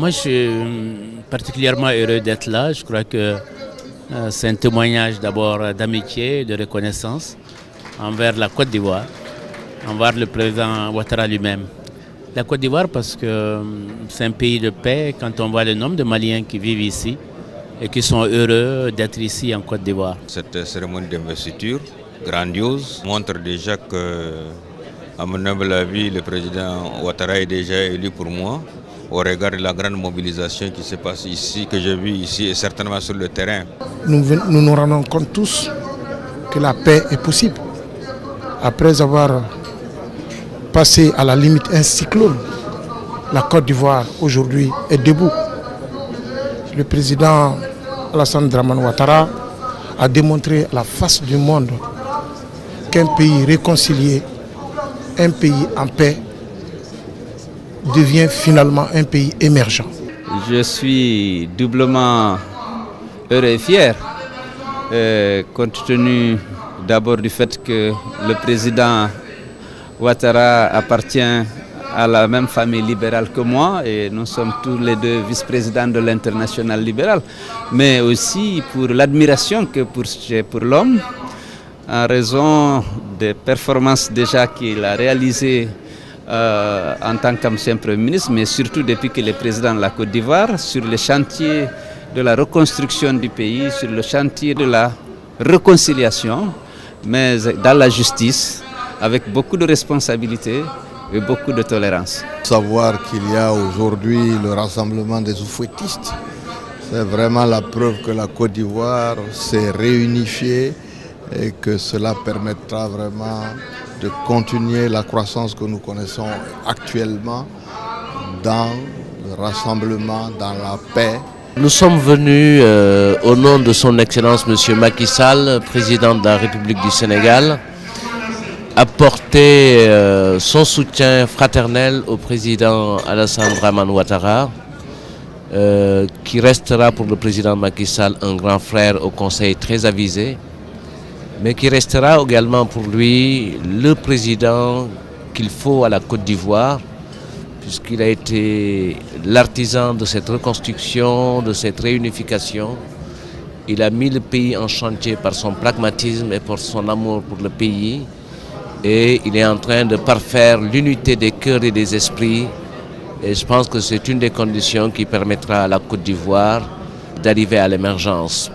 Moi, je suis particulièrement heureux d'être là. Je crois que c'est un témoignage d'abord d'amitié et de reconnaissance envers la Côte d'Ivoire, envers le président Ouattara lui-même. La Côte d'Ivoire parce que c'est un pays de paix quand on voit le nombre de Maliens qui vivent ici et qui sont heureux d'être ici en Côte d'Ivoire. Cette cérémonie d'investiture grandiose montre déjà que, à mon humble avis, le président Ouattara est déjà élu pour moi au regard de la grande mobilisation qui se passe ici, que j'ai vue ici et certainement sur le terrain. Nous nous rendons compte tous que la paix est possible. Après avoir passé à la limite un cyclone, la Côte d'Ivoire aujourd'hui est debout. Le président Alassane Dramane Ouattara a démontré à la face du monde qu'un pays réconcilié, un pays en paix, devient finalement un pays émergent. Je suis doublement heureux et fier, compte tenu d'abord du fait que le président Ouattara appartient à la même famille libérale que moi et nous sommes tous les deux vice-présidents de l'Internationale libérale, mais aussi pour l'admiration que j'ai pour l'homme en raison des performances déjà qu'il a réalisées en tant qu'ancien Premier ministre, mais surtout depuis qu'il est président de la Côte d'Ivoire, sur le chantier de la reconstruction du pays, sur le chantier de la réconciliation, mais dans la justice, avec beaucoup de responsabilités et beaucoup de tolérance. Savoir qu'il y a aujourd'hui le rassemblement des oufouettistes, c'est vraiment la preuve que la Côte d'Ivoire s'est réunifiée et que cela permettra vraiment de continuer la croissance que nous connaissons actuellement dans le rassemblement, dans la paix. Nous sommes venus au nom de son Excellence M. Macky Sall, président de la République du Sénégal, apporter son soutien fraternel au président Alassane Dramane Ouattara, qui restera pour le président Macky Sall un grand frère au Conseil très avisé, mais qui restera également pour lui le président qu'il faut à la Côte d'Ivoire, puisqu'il a été l'artisan de cette reconstruction, de cette réunification. Il a mis le pays en chantier par son pragmatisme et par son amour pour le pays. Et il est en train de parfaire l'unité des cœurs et des esprits. Et je pense que c'est une des conditions qui permettra à la Côte d'Ivoire d'arriver à l'émergence.